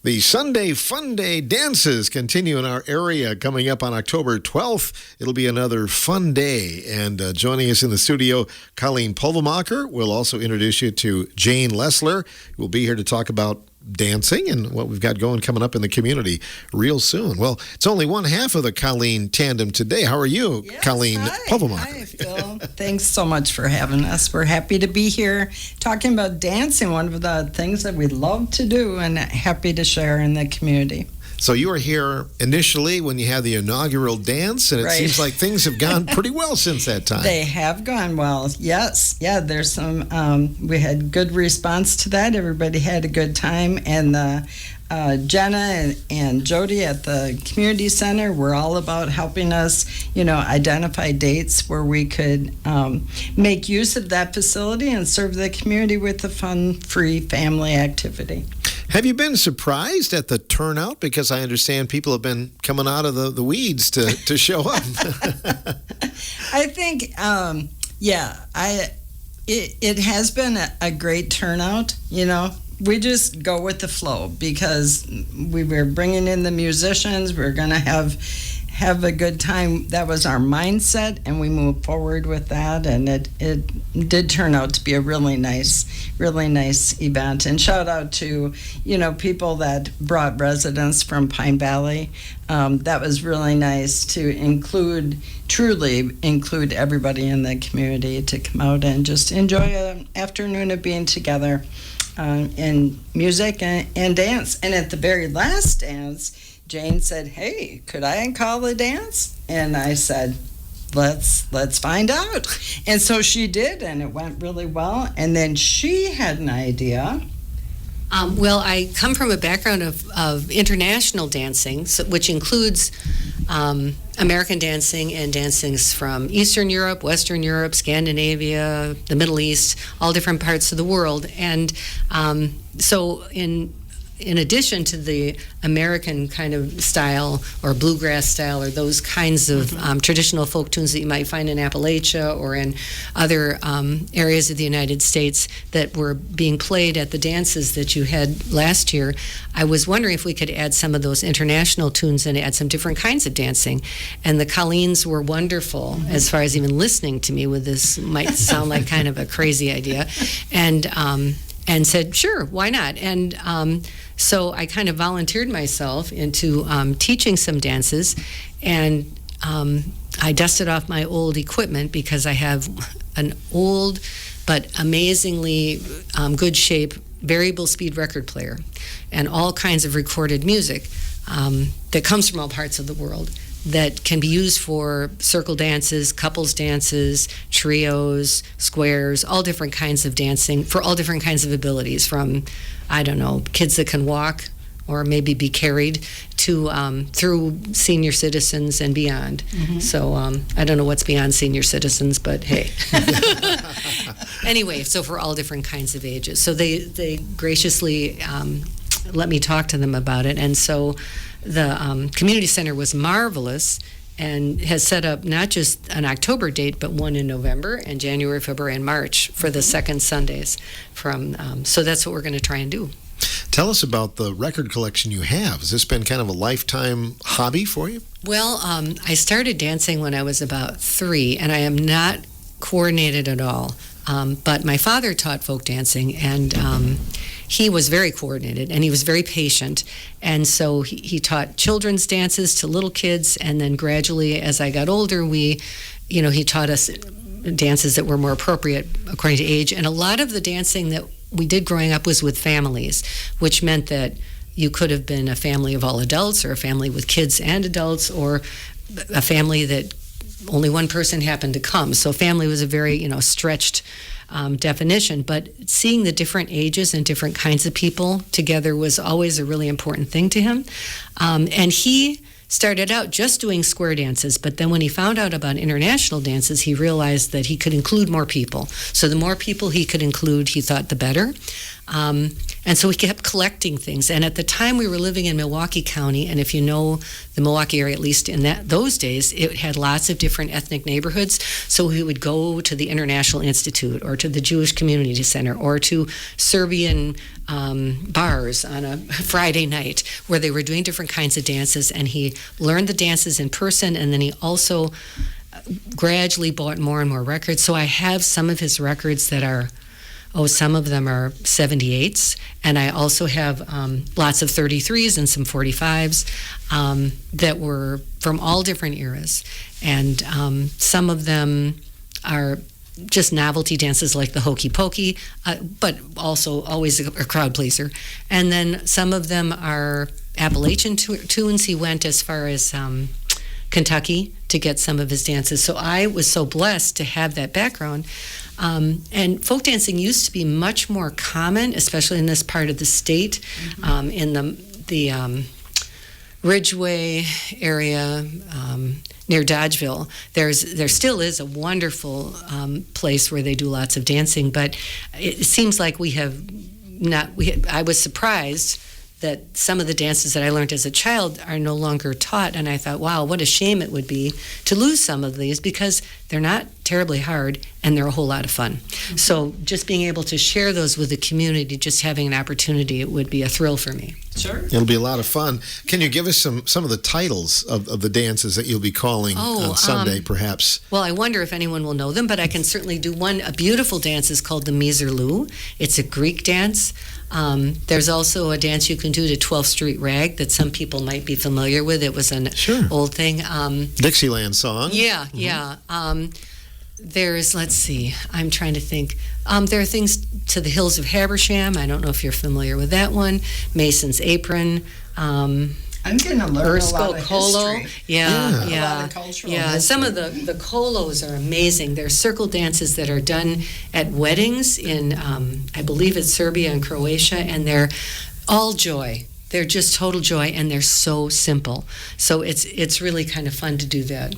The Sunday Funday Dances continue in our area coming up on October 12th. It'll be another fun day. And joining us in the studio, Colleen Pulvermacher. We'll also introduce you to Jane Lessler, who will be here to talk about dancing and what we've got going coming up in the community real soon. Well, it's only one half of the Colleen tandem today. How are you, Colleen Pulvermacher? Hi, Phil. Thanks so much for having us. We're happy to be here talking about dancing, one of the things that we love to do and happy to share in the community. So you were here initially when you had the inaugural dance, and it seems like things have gone pretty well since that time. They have gone well, yes. Yeah, there's some, we had good response to that. Everybody had a good time, and Jenna and Jody at the community center were all about helping us, identify dates where we could make use of that facility and serve the community with a fun, free family activity. Have you been surprised at the turnout? Because I understand people have been coming out of the weeds to show up. I think, it has been a great turnout, We just go with the flow because we were bringing in the musicians. We're going to have a good time. That was our mindset, and we moved forward with that, and it did turn out to be a really nice event. And shout out to people that brought residents from Pine Valley. That was really nice to truly include everybody in the community to come out and just enjoy an afternoon of being together in music and dance. And at the very last dance, Jane said, "Hey, could I call a dance?" And I said, let's find out. And so she did, and it went really well. And then she had an idea. Well, I come from a background of international dancing, which includes American dancing and dancings from Eastern Europe, Western Europe, Scandinavia, the Middle East, all different parts of the world. And so in addition to the American kind of style or bluegrass style or those kinds of traditional folk tunes that you might find in Appalachia or in other areas of the United States that were being played at the dances that you had last year, I was wondering if we could add some of those international tunes and add some different kinds of dancing. And the Colleens were wonderful as far as even listening to me with this, might sound like kind of a crazy idea, and said, sure, why not? And so I kind of volunteered myself into teaching some dances, and I dusted off my old equipment because I have an old but amazingly good shape variable speed record player and all kinds of recorded music that comes from all parts of the world that can be used for circle dances, couples dances, trios, squares, all different kinds of dancing for all different kinds of abilities, from, I don't know, kids that can walk or maybe be carried to through senior citizens and beyond. So I don't know what's beyond senior citizens, but hey. Anyway, so for all different kinds of ages. So they graciously let me talk to them about it. And so the community center was marvelous and has set up not just an October date, but one in November and January, February, and March for the second Sundays. So that's what we're going to try and do. Tell us about the record collection you have. Has this been kind of a lifetime hobby for you? Well, I started dancing when I was about 3, and I am not coordinated at all. But my father taught folk dancing, and he was very coordinated, and he was very patient. And so he taught children's dances to little kids, and then gradually, as I got older, he taught us dances that were more appropriate according to age. And a lot of the dancing that we did growing up was with families, which meant that you could have been a family of all adults, or a family with kids and adults, or a family that only one person happened to come. So family was a very, stretched definition, but seeing the different ages and different kinds of people together was always a really important thing to him. And he started out just doing square dances, but then when he found out about international dances, he realized that he could include more people. So the more people he could include, he thought the better. And so we kept collecting things. And at the time we were living in Milwaukee County, and if you know the Milwaukee area, at least in those days, it had lots of different ethnic neighborhoods. So we would go to the International Institute or to the Jewish Community Center or to Serbian bars on a Friday night where they were doing different kinds of dances. And he learned the dances in person, and then he also gradually bought more and more records. So I have some of his records that are some of them are 78s, and I also have lots of 33s and some 45s that were from all different eras. And some of them are just novelty dances like the hokey pokey, but also always a crowd pleaser. And then some of them are Appalachian tunes. He went as far as Kentucky to get some of his dances. So I was so blessed to have that background. And folk dancing used to be much more common, especially in this part of the state, in the Ridgeway area near Dodgeville. There still is a wonderful place where they do lots of dancing, but it seems like I was surprised that some of the dances that I learned as a child are no longer taught, and I thought, wow, what a shame it would be to lose some of these because they're not terribly hard and they're a whole lot of fun. So just being able to share those with the community, just having an opportunity, it would be a thrill for me. Sure. It'll be a lot of fun. Can you give us some of the titles of the dances that you'll be calling on Sunday, perhaps? Well, I wonder if anyone will know them, but I can certainly do one. A beautiful dance is called the Miserlou. It's a Greek dance. There's also a dance you can do to 12th Street Rag that some people might be familiar with. It was an old thing. Dixieland song. Yeah, yeah. There's, let's see, I'm trying to think. There are things to the Hills of Habersham. I don't know if you're familiar with that one. Mason's Apron. I'm going to learn a lot of Colo. history. Yeah. A lot of cultural history. Some of the colos are amazing. They're circle dances that are done at weddings in, I believe it's Serbia and Croatia, and they're all joy. They're just total joy, and they're so simple. So it's really kind of fun to do that.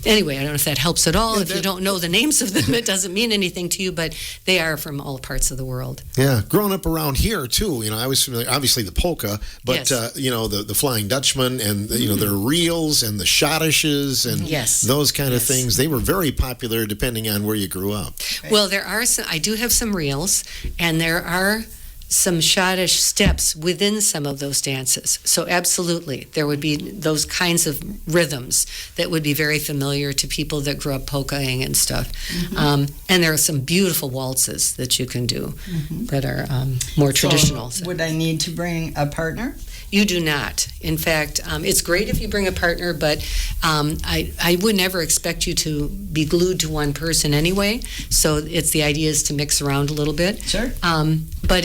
Anyway, I don't know if that helps at all. If you don't know the names of them, it doesn't mean anything to you, but they are from all parts of the world. Yeah, growing up around here, too, I was familiar, obviously the polka, but, Yes. the Flying Dutchman and, their reels and the schottisches and those kind of things. They were very popular depending on where you grew up. Well, I do have some reels, and there are some schottish steps within some of those dances. So absolutely, there would be those kinds of rhythms that would be very familiar to people that grew up polkaing and stuff. And there are some beautiful waltzes that you can do that are more traditional. So would I need to bring a partner? You do not. In fact, it's great if you bring a partner, but I would never expect you to be glued to one person anyway. So the idea is to mix around a little bit. Sure. But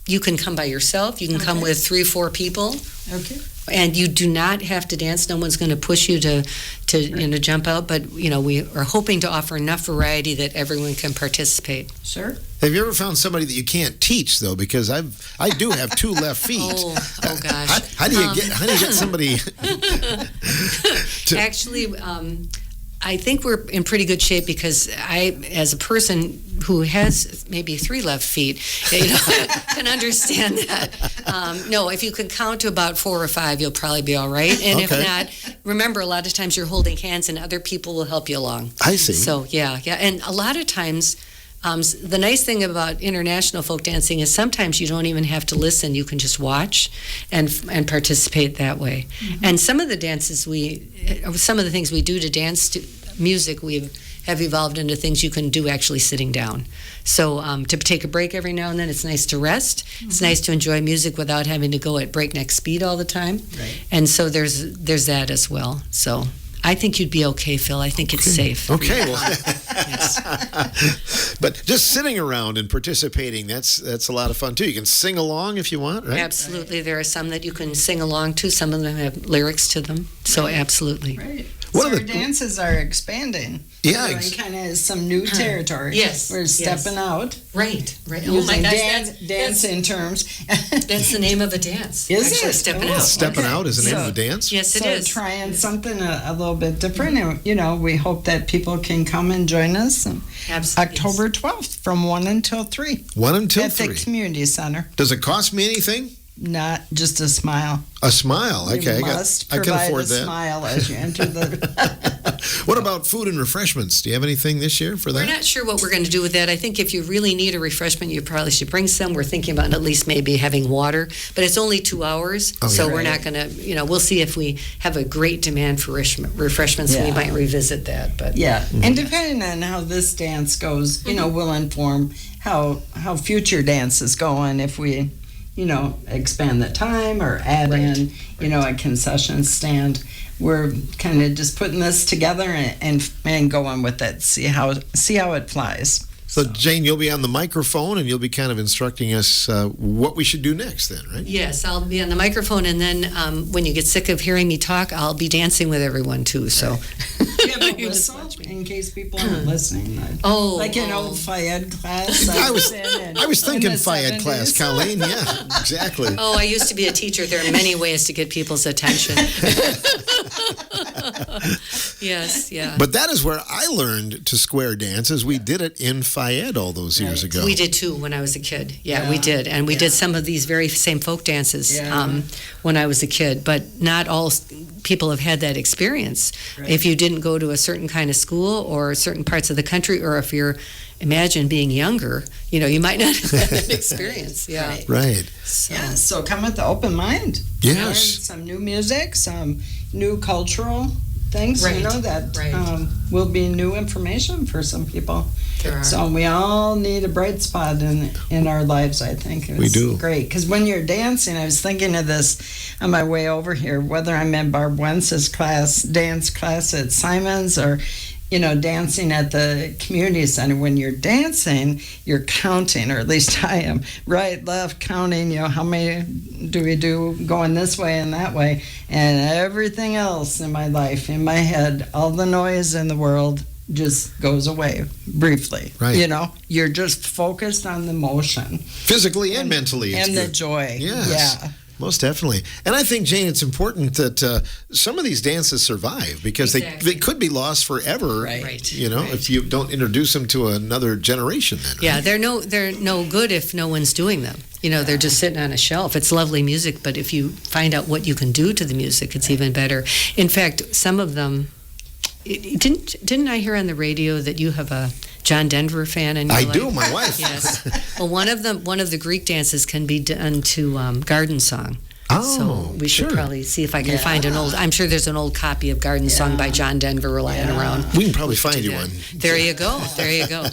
you can come by yourself. You can come with 3-4 people. Okay. And you do not have to dance. No one's going to push you to jump out. But we are hoping to offer enough variety that everyone can participate. Sure. Have you ever found somebody that you can't teach though? Because I do have 2 left feet. Oh gosh. How do you get somebody? Actually, I think we're in pretty good shape because I, as a person who has maybe 3 left feet, can understand that. No, if you can count to about 4 or 5, you'll probably be all right. And if not, remember, a lot of times you're holding hands and other people will help you along. I see. So, yeah. And a lot of times, the nice thing about international folk dancing is sometimes you don't even have to listen. You can just watch and participate that way. And some of the things we do to dance to music, we have evolved into things you can do actually sitting down. So to take a break every now and then, it's nice to rest. It's nice to enjoy music without having to go at breakneck speed all the time. Right. And so there's that as well. So I think you'd be okay, Phil. I think it's safe. Okay. Well, Yes. but just sitting around and participating, that's a lot of fun too. You can sing along if you want, right? Absolutely. There are some that you can sing along to. Some of them have lyrics to them. So absolutely. Right. What So are our dances are expanding. Yeah, We're kind of some new territory. Yes, We're stepping out. Right. Oh Using my gosh, dance in terms. that's the name of a dance. Is Actually, it? stepping Oh, out. Stepping Okay. out is the name So- of the dance? Yes, it so is. trying something a little little bit different. And, you know, we hope that people can come and join us. Absolutely. October 12th from 1 until 3. 1 until at 3. the community center. Does it cost me anything? Not just a smile. A smile. Okay, You must I can provide afford a that. smile as you enter the. What about food and refreshments? Do you have anything this year for that? We're not sure what we're going to do with that. I think if you really need a refreshment, you probably should bring some. We're thinking about at least maybe having water, but it's only 2 hours, so we're not going to, you know, we'll see if we have a great demand for refreshments. We might revisit that. But Yeah, and depending on how this dance goes, you know, we'll inform how future dances go and if we, you know, expand the time or add in, you know, a concession stand. We're kind of just putting this together and going with it. See how it flies. So, Jane, you'll be on the microphone and you'll be kind of instructing us what we should do next then, right? Yes, I'll be on the microphone, and then when you get sick of hearing me talk, I'll be dancing with everyone too. So, Do you have a whistle in case people aren't listening? Like in old Fayed class. I was thinking Fayed class, Colleen. Yeah, exactly. Oh, I used to be a teacher. There are many ways to get people's attention. Yes, yeah. But that is where I learned to square dance, as we did it in Fayed all those years ago. We did too when I was a kid. Yeah, we did. And we did some of these very same folk dances when I was a kid. But not all people have had that experience. Right. If you didn't go to a certain kind of school or certain parts of the country, or if you're, imagine being younger, you know, you might not have had that experience. Yeah. Right. So come with the open mind. Yes. Learn some new music, some new cultural things, Right. you know, that Right. will be new information for some people. There are. So we all need a bright spot in our lives, I think. It's We do. Great. Because when you're dancing, I was thinking of this on my way over here, whether I'm in Barb Wentz's dance class at Simon's or, you know, dancing at the community center. When you're dancing, you're counting, or at least I am, right, left, counting, you know, how many do we do going this way and that way, and everything else in my life, in my head, all the noise in the world just goes away briefly. Right. You know, you're just focused on the motion. Physically and mentally. It's And the good. joy. Yes. Yeah. Most definitely. And I think, Jane, it's important that some of these dances survive, because Exactly. they could be lost forever, Right. you know, if you don't introduce them to another generation then. Yeah, right? they're no good if no one's doing them. You know, they're just sitting on a shelf. It's lovely music, but if you find out what you can do to the music, it's even better. In fact, some of them, didn't I hear on the radio that you have a John Denver fan in your I life? do, my wife. Yes. Well, one of the Greek dances can be done to Garden Song. Oh, So we should sure. probably see if I can find an old. I'm sure there's an old copy of Garden Song by John Denver lying around. We can probably find you Yeah. one. There you go. There you go.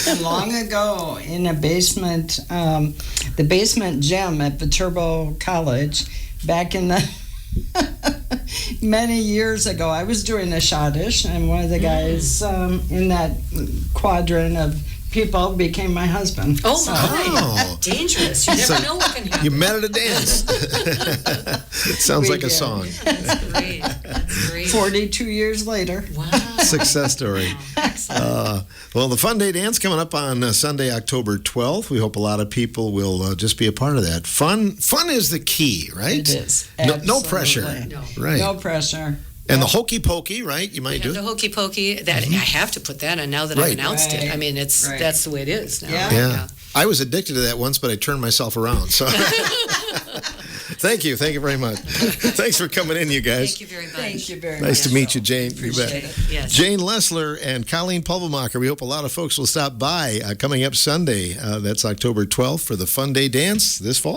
And long ago, in a basement, the basement gym at Viterbo College, back in the many years ago, I was doing a schottisch, and one of the guys in that quadrant of people became my husband. Oh So- my! Oh. Dangerous. You never know what can happen. You met at a dance. Sounds We like a did. song. That's great. That's great. 42 years later. Wow. Success story. Well, the Fun Day Dance coming up on Sunday, October 12th. We hope a lot of people will just be a part of that. Fun is the key, right? It is. No pressure. Absolutely. No. Right. No pressure. And the hokey pokey, right? You might do The it. hokey pokey. That I have to put that on now that Right. I've announced it. I mean, Right. that's the way it is now. Yeah. Yeah. I was addicted to that once, but I turned myself around. So thank you. Thank you very much. Thanks for coming in, you guys. Thank you very much. Thank you very Nice much. to meet you, Jane. You bet. Appreciate it. Yes. Jane Lessler and Colleen Pulvermacher. We hope a lot of folks will stop by coming up Sunday. That's October 12th for the Fun Day Dance this fall.